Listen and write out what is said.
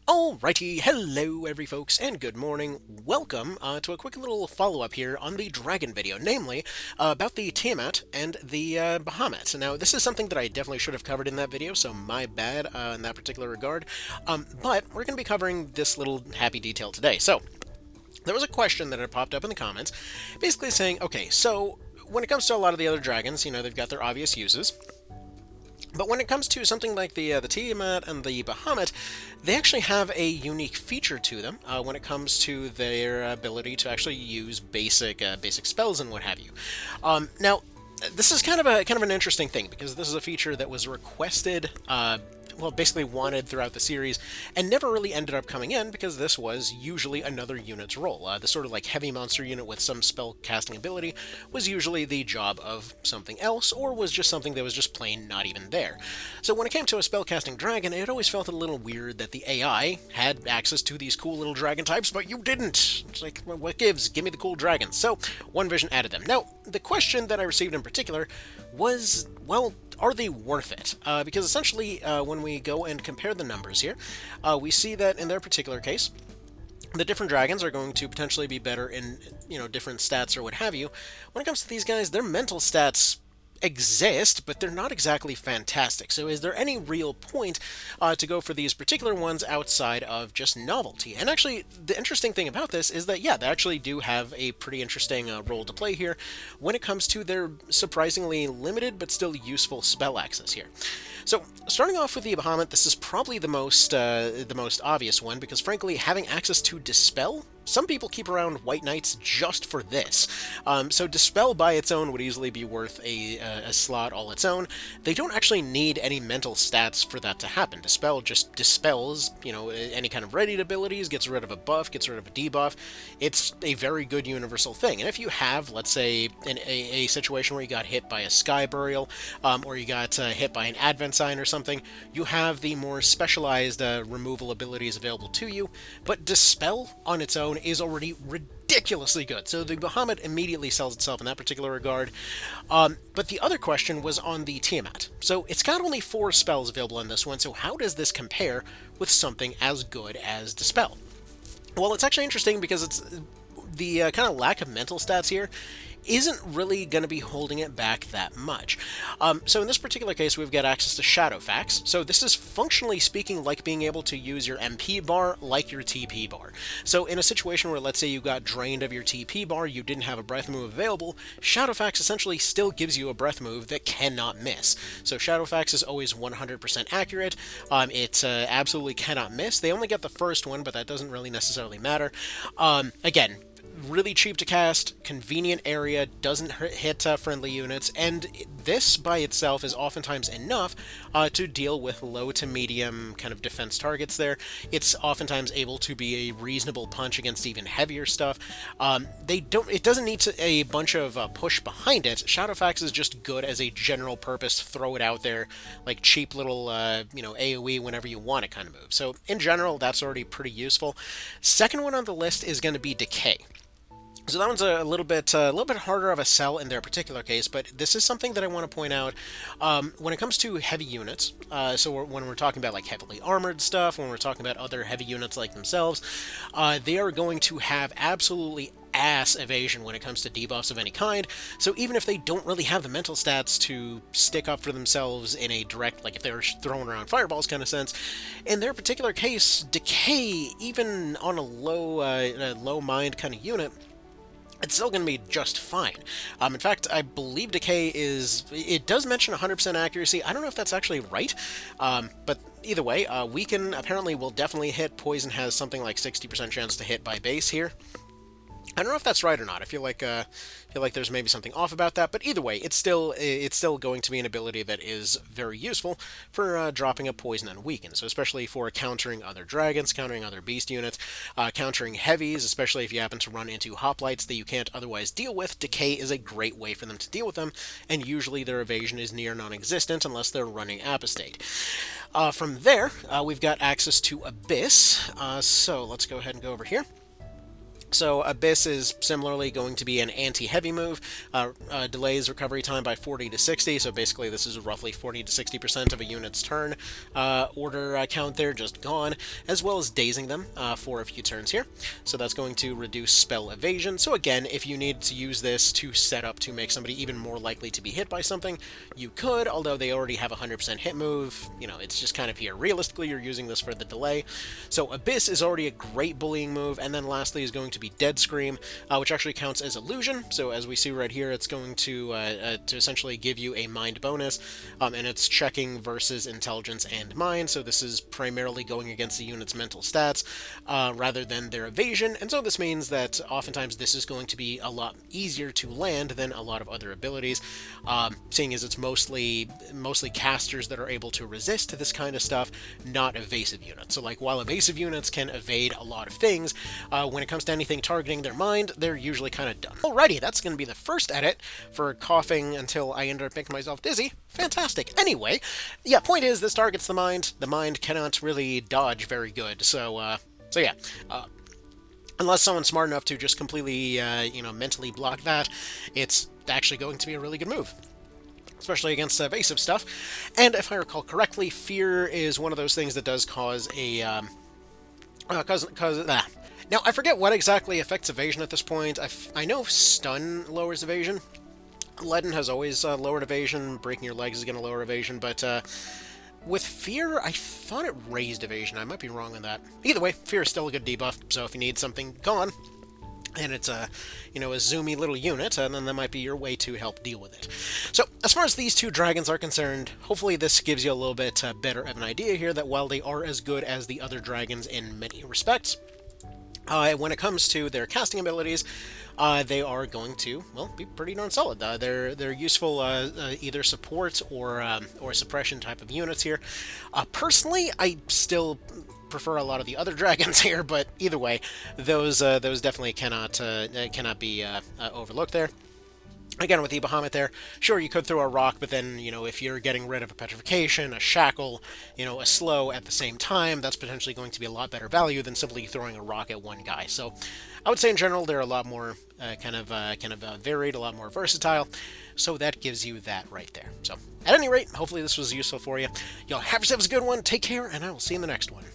Alrighty, hello every folks, and good morning. Welcome to a quick little follow-up here on the dragon video, namely about the Tiamat and the Bahamut. Now, this is something that I definitely should have covered in that video, so my bad in that particular regard. But we're going to be covering this little happy detail today. So, there was a question that had popped up in the comments, basically saying, okay, so when it comes to a lot of the other dragons, they've got their obvious uses. But when it comes to something like the Tiamat and the Bahamut, they actually have a unique feature to them when it comes to their ability to actually use basic spells and what have you. Now, this is kind of an interesting thing because this is a feature that was requested. Well, basically wanted throughout the series, and never really ended up coming in because this was usually another unit's role. The sort of like heavy monster unit with some spell casting ability was usually the job of something else, or was just something that was just plain not even there. So when it came to a spellcasting dragon, it always felt a little weird that the AI had access to these cool little dragon types, but you didn't. It's like, well, what gives? Give me the cool dragons. So One Vision added them. Now, the question that I received in particular was, well, are they worth it? Because essentially, when we go and compare the numbers here, we see that in their particular case, the different dragons are going to potentially be better in, different stats or what have you. When it comes to these guys, their mental stats exist, but they're not exactly fantastic. So is there any real point to go for these particular ones outside of just novelty? And actually, the interesting thing about this is that, yeah, they actually do have a pretty interesting role to play here when it comes to their surprisingly limited but still useful spell access here. So, starting off with the Bahamut, this is probably the most obvious one, because frankly, having access to Dispel, some people keep around White Knights just for this. So Dispel by its own would easily be worth a slot all its own. They don't actually need any mental stats for that to happen. Dispel just dispels, any kind of readied abilities, gets rid of a buff, gets rid of a debuff. It's a very good universal thing. And if you have, let's say, a situation where you got hit by a Sky Burial, or you got hit by an Advent Sign or something, you have the more specialized removal abilities available to you, but Dispel on its own is already ridiculously good. So the Bahamut immediately sells itself in that particular regard. But the other question was on the Tiamat. So it's got only 4 spells available on this one, so how does this compare with something as good as Dispel? Well, it's actually interesting because it's the kind of lack of mental stats here isn't really going to be holding it back that much. So in this particular case, we've got access to Shadowfax. So this is functionally speaking like being able to use your MP bar like your TP bar. So in a situation where, let's say, you got drained of your TP bar, you didn't have a breath move available, Shadowfax essentially still gives you a breath move that cannot miss. So Shadowfax is always 100% accurate. It absolutely cannot miss. They only get the first one, but that doesn't really necessarily matter. Again, really cheap to cast, convenient area, doesn't hit friendly units, and this by itself is oftentimes enough to deal with low to medium kind of defense targets there. It's oftentimes able to be a reasonable punch against even heavier stuff. It doesn't need a bunch of push behind it. Shadowfax is just good as a general purpose, throw it out there, like cheap little, AoE whenever you want it kind of move. So in general, that's already pretty useful. Second one on the list is going to be Decay. So that one's a little bit harder of a sell in their particular case, but this is something that I want to point out when it comes to heavy units. When we're talking about like heavily armored stuff, when we're talking about other heavy units like themselves, they are going to have absolutely ass evasion when it comes to debuffs of any kind. So even if they don't really have the mental stats to stick up for themselves in a direct, like if they're throwing around fireballs kind of sense, in their particular case, Decay, even on a low mind kind of unit, it's still going to be just fine. In fact, I believe Decay it does mention 100% accuracy. I don't know if that's actually right, but either way, Weaken apparently will definitely hit. Poison has something like 60% chance to hit by base here. I don't know if that's right or not. I feel like there's maybe something off about that, but either way, it's still going to be an ability that is very useful for dropping a poison and weaken. So especially for countering other dragons, countering other beast units, countering heavies, especially if you happen to run into hoplites that you can't otherwise deal with, Decay is a great way for them to deal with them, and usually their evasion is near non-existent unless they're running Apostate. From there, we've got access to Abyss. So let's go ahead and go over here. So Abyss is similarly going to be an anti-heavy move, delays recovery time by 40 to 60, so basically this is roughly 40 to 60% of a unit's turn order count there, just gone, as well as dazing them for a few turns here. So that's going to reduce spell evasion. So again, if you need to use this to set up to make somebody even more likely to be hit by something, you could, although they already have a 100% hit move, it's just kind of here. Realistically, you're using this for the delay. So Abyss is already a great bullying move, and then lastly is going to be Dead Scream, which actually counts as illusion. So as we see right here, it's going to essentially give you a mind bonus, and it's checking versus intelligence and mind. So this is primarily going against the unit's mental stats rather than their evasion, and so this means that oftentimes this is going to be a lot easier to land than a lot of other abilities, seeing as it's mostly casters that are able to resist this kind of stuff, not evasive units. So like while evasive units can evade a lot of things, when it comes to anything targeting their mind, they're usually kind of done. Alrighty, that's going to be the first edit for coughing until I end up making myself dizzy. Fantastic. Anyway, yeah, point is this targets the mind. The mind cannot really dodge very good, so yeah. Unless someone's smart enough to just completely, mentally block that, it's actually going to be a really good move, especially against evasive stuff. And if I recall correctly, fear is one of those things that does cause a Now I forget what exactly affects evasion at this point. I know stun lowers evasion. Leaden has always lowered evasion. Breaking your legs is going to lower evasion, but with fear, I thought it raised evasion. I might be wrong on that. Either way, fear is still a good debuff. So if you need something gone, and it's a zoomy little unit, and then that might be your way to help deal with it. So, as far as these two dragons are concerned, hopefully this gives you a little bit better of an idea here that while they are as good as the other dragons in many respects, when it comes to their casting abilities, they are going to, well, be pretty darn solid. They're useful either support or suppression type of units here. Personally, I still prefer a lot of the other dragons here, but either way, those definitely cannot be overlooked there. Again, with the Bahamut there, sure, you could throw a rock, but then, if you're getting rid of a petrification, a shackle, a slow at the same time, that's potentially going to be a lot better value than simply throwing a rock at one guy. So I would say in general, they're a lot more varied, a lot more versatile. So that gives you that right there. So at any rate, hopefully this was useful for you. Y'all have yourselves a good one, take care, and I will see you in the next one.